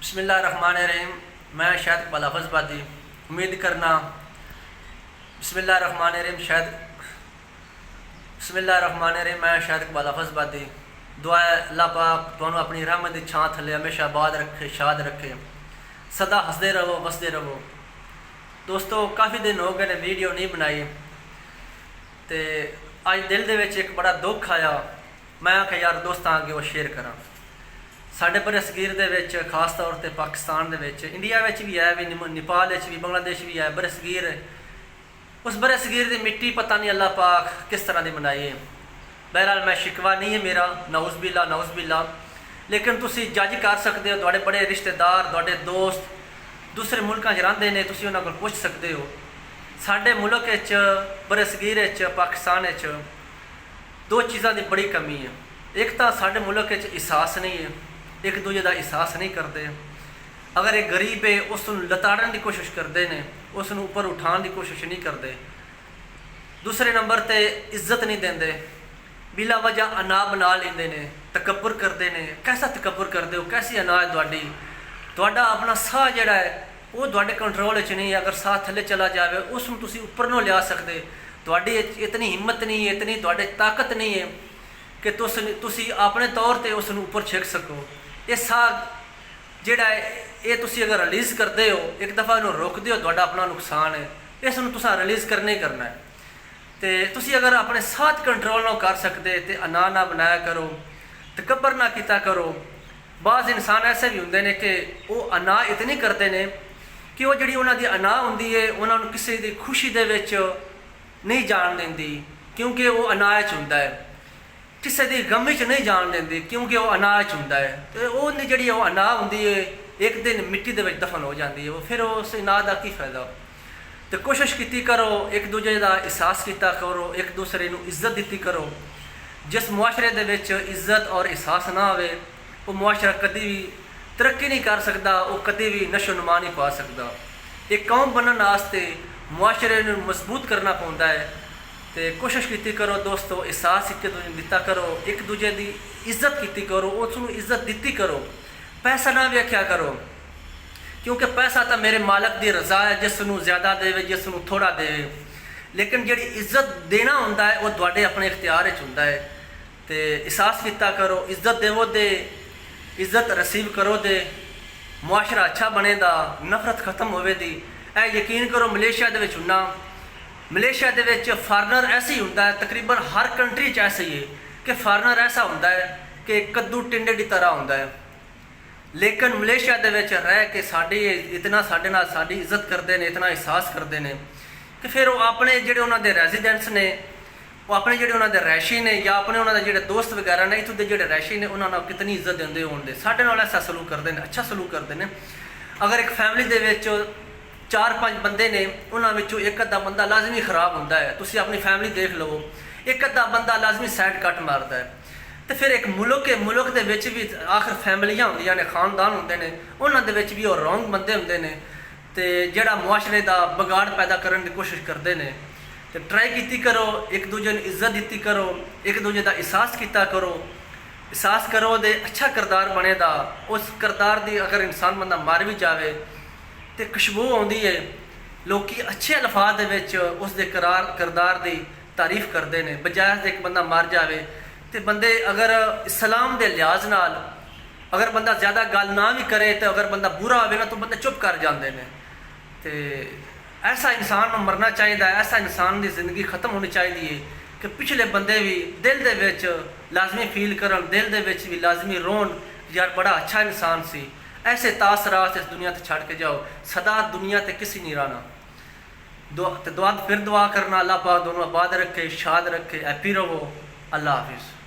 बिस्मिल्लाहिर्रहमानिर्रहीम। मैं शायद इकबाल हाफिज़ उम्मीद करना बिस्मिल्लाहिर्रहमानिर्रहीम मैं शायद इकबाल हाफिज़ दुआ है अल्लाह पाक तुहानू अपनी रहमत की छां थले हमेशा आबाद रखे, शाद रखे, सदा हंसते रहो, वसते रहो। दोस्तों काफ़ी दिन हो गए ने वीडियो नहीं बनाई, तो अज दिल दे विच एक बड़ा दुख आया। मैं आख्या यार दोस्तां अगे वो शेयर करा। साढ़े बरसगीर दे विच खास तौर पर पाकिस्तान दे विच, इंडिया विच भी है, भी नेपाल भी, बांग्लादेश भी है। बरसगीर उस बरसगीर की मिट्टी पता नहीं अल्लाह पाक किस तरह की बनाई है। बहरहाल मैं शिकवा नहीं है मेरा, नाउज़ बिल्ला, लेकिन तुसी जज कर सकते हो। तुहाडे बड़े रिश्तेदार, तुहाडे दोस्त दूसरे मुल्कां च रहिंदे ने, तुसी उन्हां कोल पुछ सकते हो। साडे मुल्क बरसगीर पाकिस्तान दो चीज़ों की बड़ी कमी है। एक तो साडे मुल्क एहसास नहीं है, एक दूजे का एहसास नहीं करते। अगर एक गरीब है उसनूं लताड़न की कोशिश करते हैं, उसनूं उपर उठाने की कोशिश नहीं करते। दूसरे नंबर पर इज्जत नहीं देंगे, बिला वजह अना बना लेंदे ने, तकबर करते हैं। कैसा तकबर करते हो, कैसी अना है तुहाडी? तुहाडा अपना साह जिहड़ा है वो तुहाडे कंट्रोल च नहीं है। अगर साह थले चला जाए उसनूं तुसीं उपर नहीं लिया सकते। तुहाडी इतनी हिम्मत नहीं है, इतनी तुहाडे ताकत नहीं है कि तुसी अपने तौर पर उसनूं उपर छिक सको। ये साह जिहड़ा है ये तुसी अगर रिलीज़ करते हो, एक दफ़ा इन्हूं रोकते हो, तुहाडा अपना नुकसान है। इसनूं तुसां रिलीज़ करना ही करना है। तो तुसी अगर अपने साथ कंट्रोल ना कर सकते तो अना ना बनाया करो, तकबर ना किया करो। बाज़ इंसान ऐसे भी होंगे ने कि वो अना इतनी करते हैं कि वो जी उन्होंने अना होंगी है उन्होंने किसी की खुशी दे विच नहीं जान देंदी, क्योंकि वो अना च हुंदा है। किसी की गम च नहीं जान देंदी, क्योंकि वो अना च हुंदा है। तो वो जी अना होंगी है एक दिन मिट्टी दे विच दफन हो जाती है। वो फिर उस अना का की फायदा? तो कोशिश की करो, एक दूजे का एहसास किया करो, एक दूसरे को इज्जत दी करो। जिस मुआशरे दे विच इज्जत और एहसास ना हो वो मुआशरा कभी भी तरक्की नहीं कर सकता, वो कभी भी नशो नुमा नहीं पा सकता। एक कौम बनने वास्ते मुआशरे को मजबूत करना पौंदा है। तो कोशिश की करो दोस्तों, एहसास एक दूजे दिता करो, एक दूजे की इज्जत की करो, उसनूं इज्जत दी करो। पैसा ना वेख्या करो, क्योंकि पैसा तो मेरे मालक की रजा है, जिसनूं ज़्यादा देवे जिसनूं थोड़ा देवे। लेकिन जी इज्जत देना होंदा है वो तुहाडे अपने इख्तियार च हुंदा है। तो एहसास किया करो, इज्जत देवो दे, इज्जत रसीव करो दे, मुआशरा अच्छा बनेगा, नफरत खत्म होवे दी। यकीन करो मलेशिया दे विच हुन्ना, मलेशिया दे विच फॉरनर ऐसे ही हुंदा है, तकरीबन हर कंट्री च ऐसे ही है कि फॉरनर ऐसा हुंदा है कि कद्दू टिंडे की तरह हुंदा है। लेकिन मलेशिया दे विच रह के साडी इतना साडे नाल साडी इज्जत करते हैं, इतना एहसास करते हैं कि फिर वो अपने जिहड़े उन्हां दे रेजिडेंट्स ने, वो अपने जिहड़े उन्हां दे रैशी ने या अपने उन्हां दे जिहड़े दोस्त वगैरह ने, इत्थों दे जिहड़े रैशी ने उन्हां नाल कितनी इज्जत देंदे होणगे। साडे नाल ऐसा सलूक करते हैं, अच्छा सलूक करते हैं। अगर एक फैमिली दे विच 4-5 बंदे ने, उन्हां विचों एक अद्धा बंदा लाजमी खराब हुंदा है। तुसीं अपनी फैमिली देख लवो, एक अद्धा बंदा लाजमी साइड कट मारदा है। तो फिर एक मुल्क दे विच भी आखिर फैमिलियां होंदियां ने, खानदान होंदे ने, उन्हां दे विच भी वो रॉन्ग बंदे होंदे ने ते जिहड़ा मुआशरे का बिगाड़ पैदा करने की कोशिश करते हैं। तो ट्राई की करो, एक दूजे को इज्जत दी करो, एक दूजे का एहसास किया करो। एहसास करो दे अच्छा किरदार बनेगा। उस किरदार की अगर इंसान बंदा मर भी जाए तो खुशबू आती है, लोग अच्छे अल्फाज दे विच उसके किरदार की तारीफ करते हैं। बजाय एक बंदा मर जाए तो बंदे अगर इस्लाम के लिहाज नाल अगर बंदा ज़्यादा गल ना भी करे, तो अगर बंदा बुरा हो ना तो बंदे चुप कर जाते हैं। तो ऐसा इंसान मरना चाहिए, ऐसा इंसान की जिंदगी खत्म होनी चाहिए कि पिछले बंदे भी दिल दे विच लाजमी फील करन, दिल दे विच भी लाजमी रोन यार बड़ा अच्छा इंसान सी। ऐसे तासरात इस दुनिया से छड़ के जाओ, सदा दुनिया ते किसी नहीं रहना। दुआ करना अल्लाह पाक दोनों आबाद रखे, शाद रखे, हैप्पी रहो। अल्लाह हाफिज़।